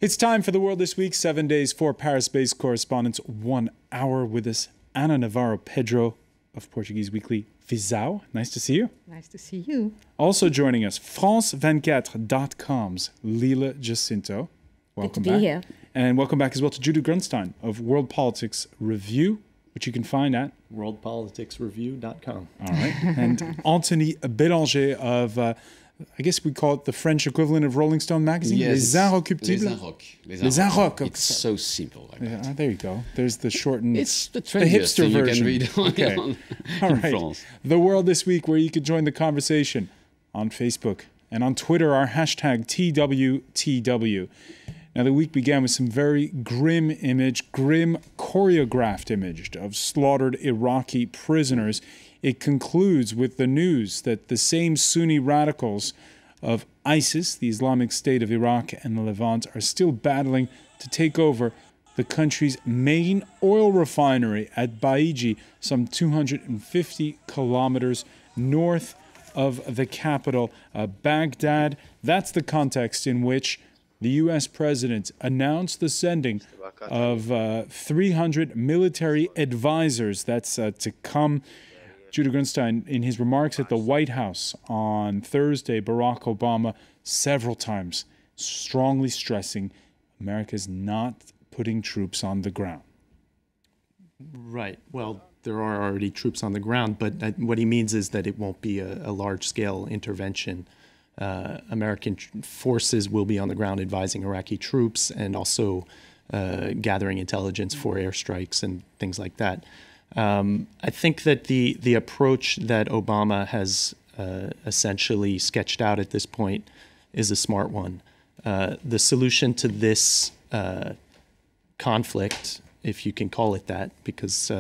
It's time for The World This Week, 7 days for Paris-based correspondents, 1 hour with us. Ana Navarro Pedro of Portuguese Weekly Visão. Nice to see you. Nice to see you. Also joining us, France24.com's Lila Jacinto. Welcome Good to be here. And welcome back as well to Judah Grunstein of World Politics Review, which you can find at worldpoliticsreview.com. All right. And Anthony Bélanger of, I guess we call it the French equivalent of Rolling Stone magazine? Yes. Les Inrecuptibles? Les Inrock. It's so simple. Like yeah, there you go. There's the shortened... It's the hipster thing version. You can read Okay. All right. France. The World This Week, where you can join the conversation on Facebook and on Twitter, our hashtag TWTW. Now, the week began with some very grim choreographed image of slaughtered Iraqi prisoners. It concludes with the news that the same Sunni radicals of ISIS, the Islamic State of Iraq and the Levant, are still battling to take over the country's main oil refinery at Baiji, some 250 kilometers north of the capital, Baghdad. That's the context in which the U.S. president announced the sending of 300 military advisors. That's to come. Judah Grunstein, in his remarks at the White House on Thursday, Barack Obama several times strongly stressing America's not putting troops on the ground. Right. Well, there are already troops on the ground, but what he means is that it won't be a large-scale intervention. American forces will be on the ground advising Iraqi troops and also gathering intelligence for airstrikes and things like that. I think that the approach that Obama has essentially sketched out at this point is a smart one. The solution to this conflict, if you can call it that, because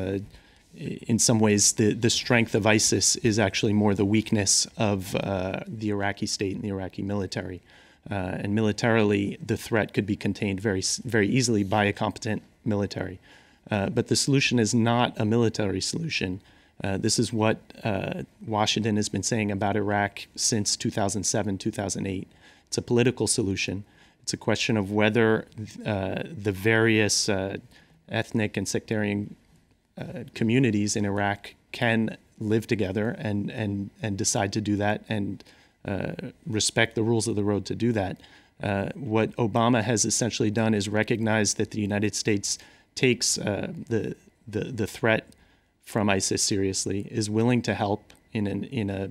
in some ways the strength of ISIS is actually more the weakness of the Iraqi state and the Iraqi military. And militarily, the threat could be contained very, very easily by a competent military. But the solution is not a military solution. This is what Washington has been saying about Iraq since 2007, 2008. It's a political solution. It's a question of whether the various ethnic and sectarian communities in Iraq can live together and decide to do that and respect the rules of the road to do that. What Obama has essentially done is recognize that the United States takes the threat from ISIS seriously, is willing to help in a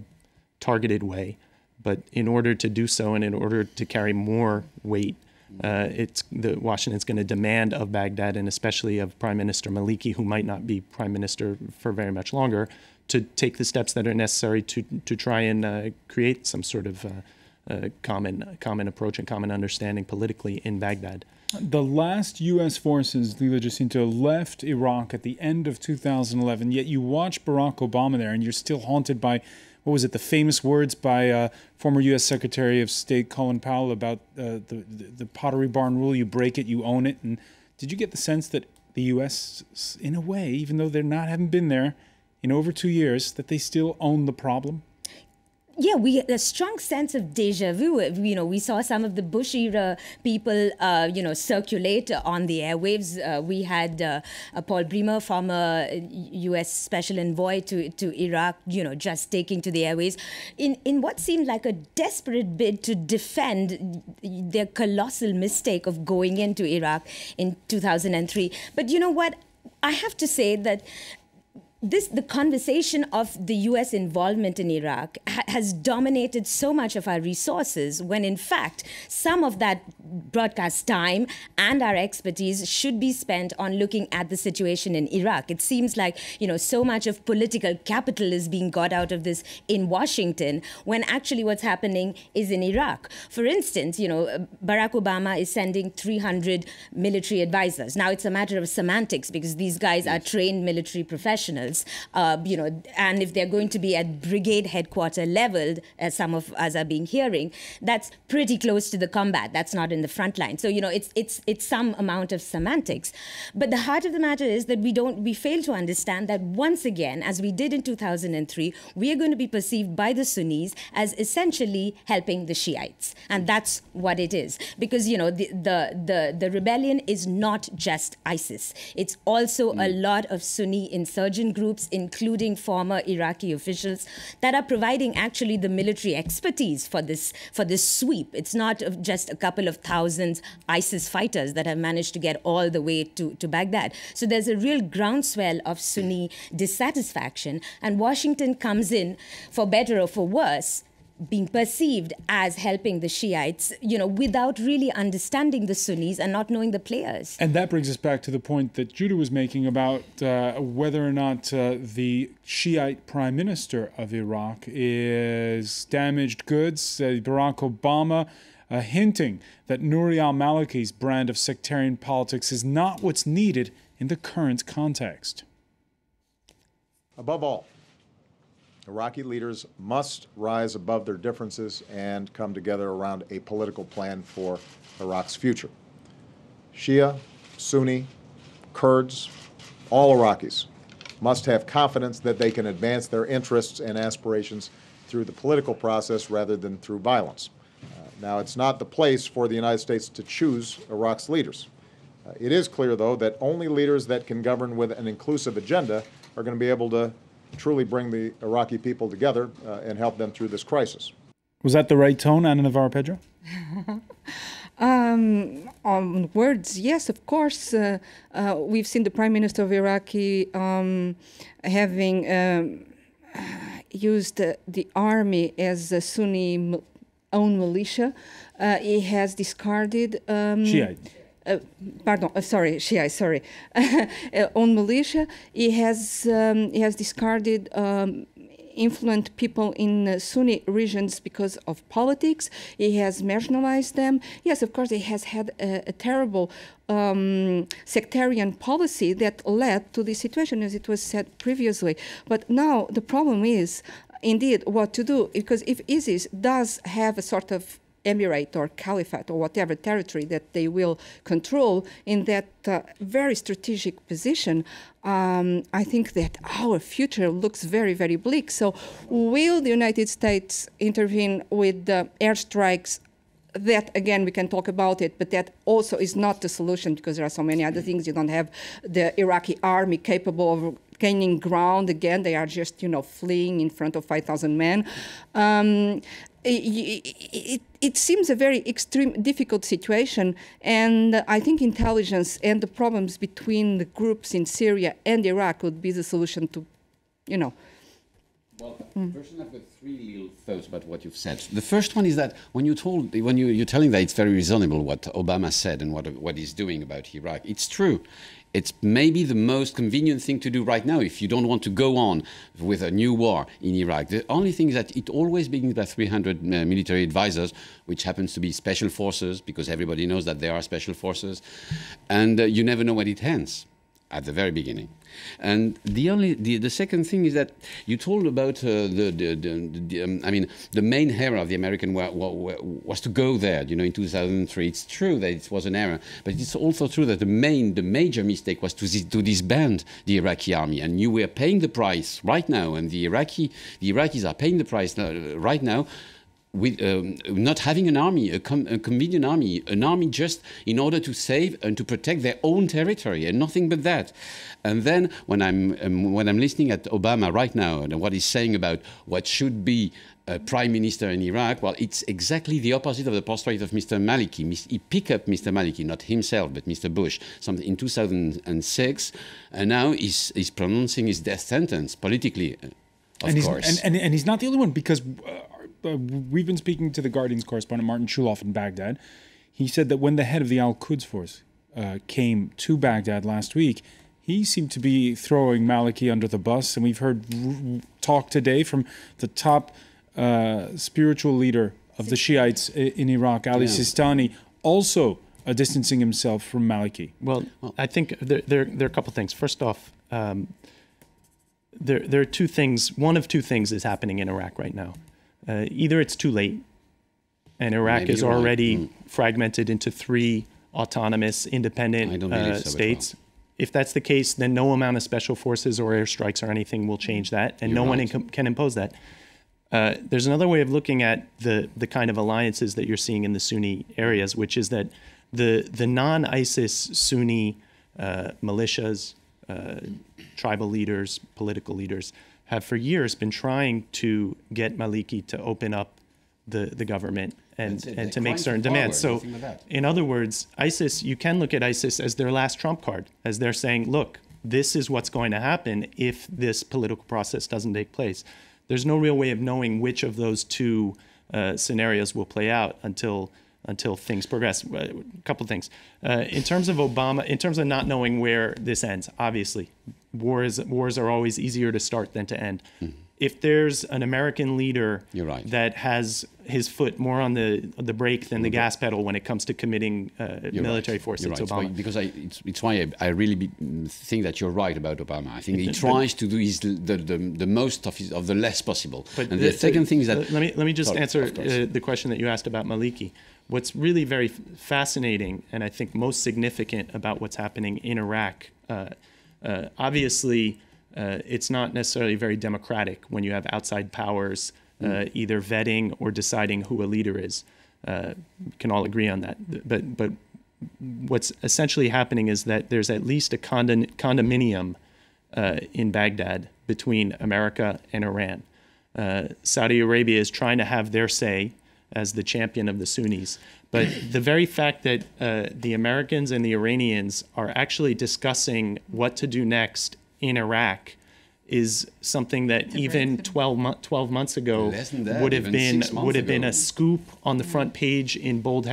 targeted way, but in order to do so and in order to carry more weight, Washington's going to demand of Baghdad and especially of Prime Minister Maliki, who might not be prime minister for very much longer, to take the steps that are necessary to try and create some sort of common approach and common understanding politically in Baghdad. The last U.S. forces, Lila Jacinto, left Iraq at the end of 2011, yet you watch Barack Obama there and you're still haunted by, what was it, the famous words by former U.S. Secretary of State Colin Powell about the Pottery Barn rule, you break it, you own it. And did you get the sense that the U.S., in a way, even though haven't been there in over 2 years, that they still own the problem? Yeah, we had a strong sense of deja vu. You know, we saw some of the Bush era people, circulate on the airwaves. We had Paul Bremer, former U.S. Special Envoy to Iraq, just taking to the airwaves in what seemed like a desperate bid to defend their colossal mistake of going into Iraq in 2003. But you know what? I have to say that the conversation of the U.S. involvement in Iraq has dominated so much of our resources when, in fact, some of that broadcast time and our expertise should be spent on looking at the situation in Iraq. It seems like, so much of political capital is being got out of this in Washington when actually what's happening is in Iraq. For instance, Barack Obama is sending 300 military advisors. Now, it's a matter of semantics because these guys are trained military professionals. officials, and if they're going to be at brigade headquarter level, as some of us are being hearing, that's pretty close to the combat. That's not in the front line. So, it's some amount of semantics. But the heart of the matter is that we fail to understand that once again, as we did in 2003, we are going to be perceived by the Sunnis as essentially helping the Shiites. And that's what it is. Because, the rebellion is not just ISIS. It's also a lot of Sunni insurgent groups, including former Iraqi officials, that are providing actually the military expertise for this sweep. It's not just a couple of thousands ISIS fighters that have managed to get all the way to Baghdad. So there's a real groundswell of Sunni dissatisfaction, and Washington comes in, for better or for worse, being perceived as helping the Shiites, without really understanding the Sunnis and not knowing the players. And that brings us back to the point that Judah was making about whether or not the Shiite prime minister of Iraq is damaged goods. Barack Obama hinting that Nouri al-Maliki's brand of sectarian politics is not what's needed in the current context. Above all, Iraqi leaders must rise above their differences and come together around a political plan for Iraq's future. Shia, Sunni, Kurds, all Iraqis must have confidence that they can advance their interests and aspirations through the political process rather than through violence. Now, it's not the place for the United States to choose Iraq's leaders. It is clear, though, that only leaders that can govern with an inclusive agenda are going to be able to truly bring the Iraqi people together and help them through this crisis. Was that the right tone, Ana Navarro-Pedro? On words, yes, of course. We've seen the Prime Minister of Iraqi having used the army as a Sunni-owned militia. He has discarded... Shiite. Shiite, sorry. On militia, he has discarded influent people in Sunni regions because of politics. He has marginalized them. Yes, of course, he has had a terrible sectarian policy that led to this situation, as it was said previously. But now the problem is, indeed, what to do, because if ISIS does have a sort of emirate or caliphate or whatever territory that they will control in that very strategic position, I think that our future looks very, very bleak. So will the United States intervene with airstrikes? That, again, we can talk about it, but that also is not the solution because there are so many other things. You don't have the Iraqi army capable of gaining ground again. They are just, fleeing in front of 5,000 men. It seems a very difficult situation, and I think intelligence and the problems between the groups in Syria and Iraq would be the solution to, Well, personally, I've got three little thoughts about what you've said. The first one is that when you're telling that it's very reasonable what Obama said and what he's doing about Iraq, it's true. It's maybe the most convenient thing to do right now if you don't want to go on with a new war in Iraq. The only thing is that it always begins by 300 military advisors, which happens to be special forces, because everybody knows that there are special forces, and you never know when it ends at the very beginning. And the second thing is that you told about the main error of the American war was to go there, in 2003. It's true that it was an error, but it's also true that the major mistake was to disband the Iraqi army, and you were paying the price right now, and the Iraqis are paying the price right now with not having an army, a convenient army, an army just in order to save and to protect their own territory, and nothing but that. And then when I'm listening at Obama right now and what he's saying about what should be a prime minister in Iraq, well, it's exactly the opposite of the portrait of Mr. Maliki. He picked up Mr. Maliki, not himself, but Mr. Bush, in 2006, and now he's pronouncing his death sentence politically, of course. And he's not the only one, because we've been speaking to the Guardian's correspondent, Martin Chuloff, in Baghdad. He said that when the head of the Al-Quds force came to Baghdad last week, he seemed to be throwing Maliki under the bus. And we've heard talk today from the top spiritual leader of the Shiites in Iraq, Ali Sistani, also distancing himself from Maliki. Well, I think there are a couple things. First off, there are two things. One of two things is happening in Iraq right now. Either it's too late, and Iraq is already fragmented into three autonomous, independent states. If that's the case, then no amount of special forces or airstrikes or anything will change that, and no one can impose that. There's another way of looking at the kind of alliances that you're seeing in the Sunni areas, which is that the non-ISIS Sunni militias, tribal leaders, political leaders, have for years been trying to get Maliki to open up the government and to make certain demands. So in other words, ISIS, you can look at ISIS as their last trump card, as they're saying, look, this is what's going to happen if this political process doesn't take place. There's no real way of knowing which of those two scenarios will play out until things progress. A couple of things. In terms of Obama, in terms of not knowing where this ends, obviously, wars are always easier to start than to end. If there's an American leader that has his foot more on the brake than the gas pedal when it comes to committing military force, it's Obama. Because it's why I really think that you're right about Obama. I think he tries to do the most of the less possible. But and the second thing is that... Let me just answer the question that you asked about Maliki. What's really very fascinating and I think most significant about what's happening in Iraq, obviously, it's not necessarily very democratic when you have outside powers either vetting or deciding who a leader is. We can all agree on that. But what's essentially happening is that there's at least a condominium in Baghdad between America and Iran. Saudi Arabia is trying to have their say as the champion of the Sunnis. But the very fact that the Americans and the Iranians are actually discussing what to do next in Iraq is something that even 12 months ago would have been a scoop on the front page in bold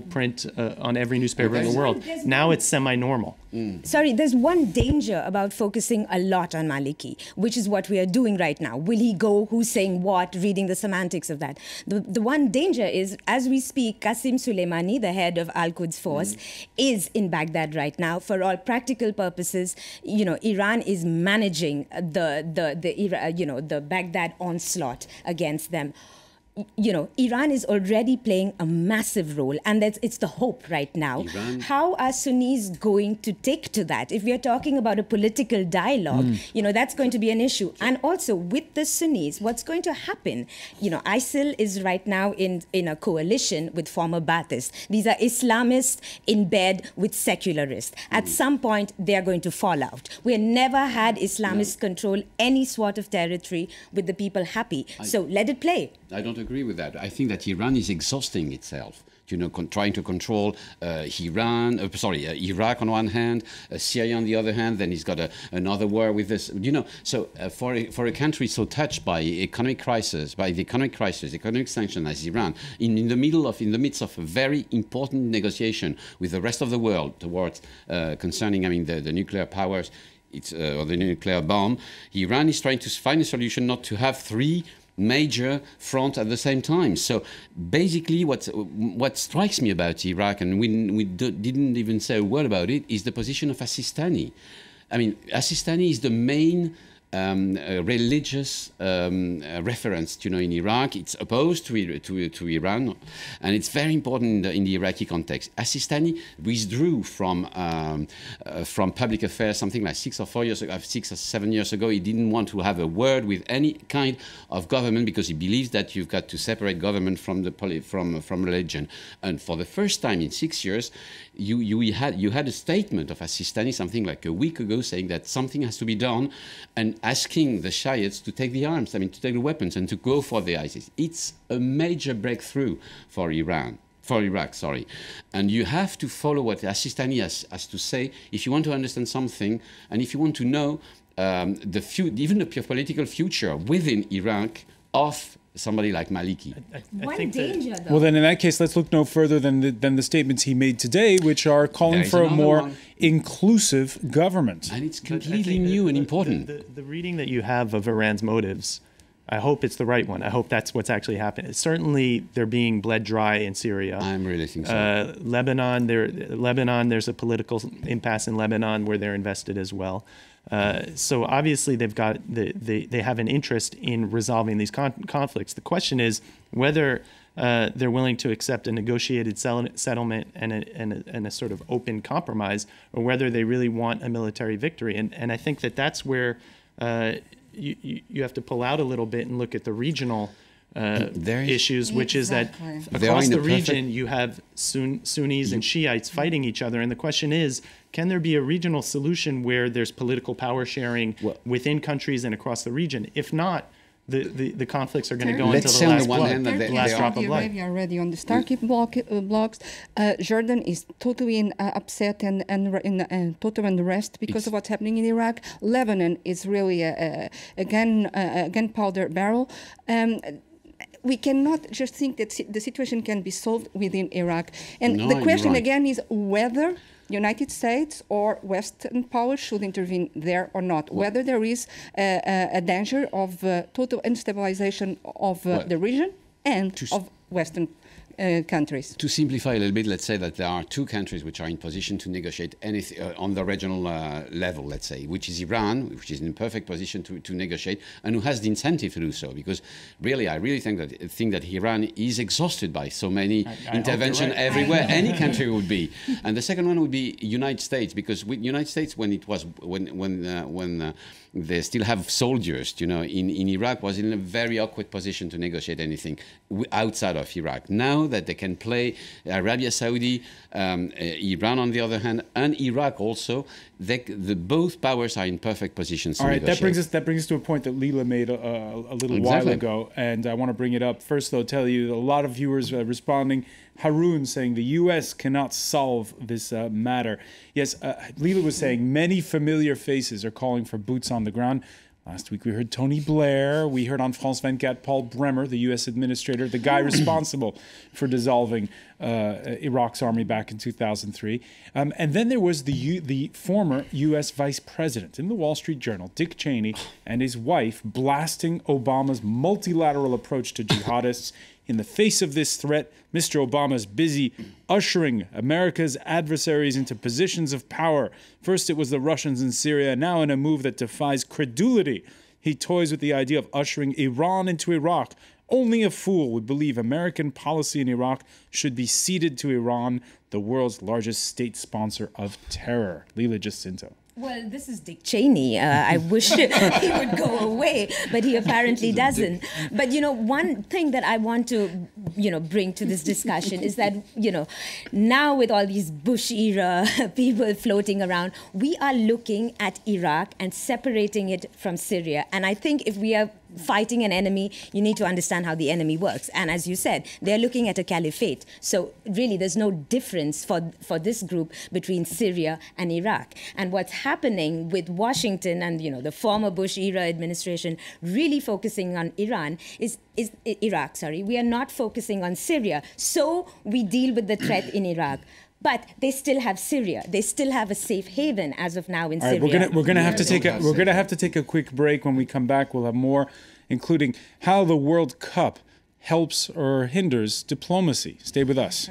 print on every newspaper in the world. Now it's semi-normal. Sorry, there's one danger about focusing a lot on Maliki, which is what we are doing right now. Will he go? Who's saying what? Reading the semantics of that. The one danger is, as we speak, Qasem Soleimani, the head of Al-Quds force, is in Baghdad right now. For all practical purposes, Iran is managing the Baghdad onslaught against them. Iran is already playing a massive role, and it's the hope right now. How are Sunnis going to take to that? If we are talking about a political dialogue, that's going to be an issue. And also with the Sunnis, what's going to happen? ISIL is right now in a coalition with former Baathists. These are Islamists in bed with secularists. At some point, they are going to fall out. We have never had Islamists control any sort of territory with the people happy. So let it play. I don't agree with that. I think that Iran is exhausting itself. Trying to control Iraq on one hand, Syria on the other hand. Then he's got another war with this. So for a country so touched by economic sanction as Iran, in the midst of a very important negotiation with the rest of the world towards concerning, the nuclear powers, or the nuclear bomb, Iran is trying to find a solution not to have three major front at the same time. So basically what strikes me about Iraq, and we didn't even say a word about it, is the position of As-Sistani. As-Sistani is the main religious reference, in Iraq. It's opposed to Iran, and it's very important in the Iraqi context. As-Sistani withdrew from public affairs something like 6 or 7 years ago. He didn't want to have a word with any kind of government because he believes that you've got to separate government from religion. And for the first time in 6 years, you had a statement of As-Sistani something like a week ago saying that something has to be done, and asking the Shiites to take the arms, to take the weapons and to go for the ISIS. It's a major breakthrough for Iraq, and you have to follow what As-Sistani has to say if you want to understand something, and if you want to know even the political future within Iraq of somebody like Maliki. One danger, though. Well, then in that case, let's look no further than the statements he made today, which are calling for a more inclusive government. And it's completely new and important. The reading that you have of Iran's motives, I hope it's the right one. I hope that's what's actually happening. Certainly, they're being bled dry in Syria. I'm really thinking so. Lebanon, there's a political impasse in Lebanon where they're invested as well. So obviously they have an interest in resolving these conflicts. The question is whether they're willing to accept a negotiated settlement and a sort of open compromise, or whether they really want a military victory. And I think that's where you have to pull out a little bit and look at the regional issues, which is that across the region you have Sunnis and Shiites fighting each other. And the question is, can there be a regional solution where there's political power sharing within countries and across the region? If not, the conflicts are going to go until the last blood, the last drop of blood. Saudi Arabia on the Starkey blocks. Jordan is totally upset and total unrest because of what's happening in Iraq. Lebanon is really a gunpowder barrel. We cannot just think that the situation can be solved within Iraq. And the question again is whether United States or Western powers should intervene there or not, whether there is a danger of total instabilization of the region and of Western countries. To simplify a little bit, let's say that there are two countries which are in position to negotiate anything on the regional level, let's say, which is Iran, which is in a perfect position to negotiate, and who has the incentive to do so. Because really, I really think that Iran is exhausted by so many interventions everywhere. Any country would be. And the second one would be United States, because with United States, when they still have soldiers, in Iraq, was in a very awkward position to negotiate anything outside of Iraq. Now that they can play Arabia Saudi, Iran on the other hand, and Iraq also, both powers are in perfect positions to negotiate. All right, that brings us to a point that Leila made a little while ago, and I want to bring it up. First, though, tell you a lot of viewers responding. Harun saying the U.S. cannot solve this matter. Yes, Leila was saying many familiar faces are calling for boots on the ground. Last week we heard Tony Blair. We heard on France 24 Paul Bremer, the U.S. administrator, the guy responsible for dissolving Iraq's army back in 2003. And then there was the former U.S. vice president in the Wall Street Journal, Dick Cheney, and his wife blasting Obama's multilateral approach to jihadists. In the face of this threat, Mr. Obama is busy ushering America's adversaries into positions of power. First it was the Russians in Syria, now in a move that defies credulity. He toys with the idea of ushering Iran into Iraq. Only a fool would believe American policy in Iraq should be ceded to Iran, the world's largest state sponsor of terror. Leila Jacinto. Well, this is Dick Cheney. I wish he would go away, but he apparently doesn't. But, one thing that I want to, bring to this discussion is that, now with all these Bush-era people floating around, we are looking at Iraq and separating it from Syria. And I think if we are fighting an enemy, you need to understand how the enemy works. And as you said, they're looking at a caliphate. So really, there's no difference for this group between Syria and Iraq. And what's happening with Washington and the former Bush-era administration really focusing on Iraq. We are not focusing on Syria. So we deal with the threat in Iraq. But they still have Syria. They still have a safe haven as of now in Syria. All right, we're gonna have to take a quick break. When we come back, we'll have more, including how the World Cup helps or hinders diplomacy. Stay with us.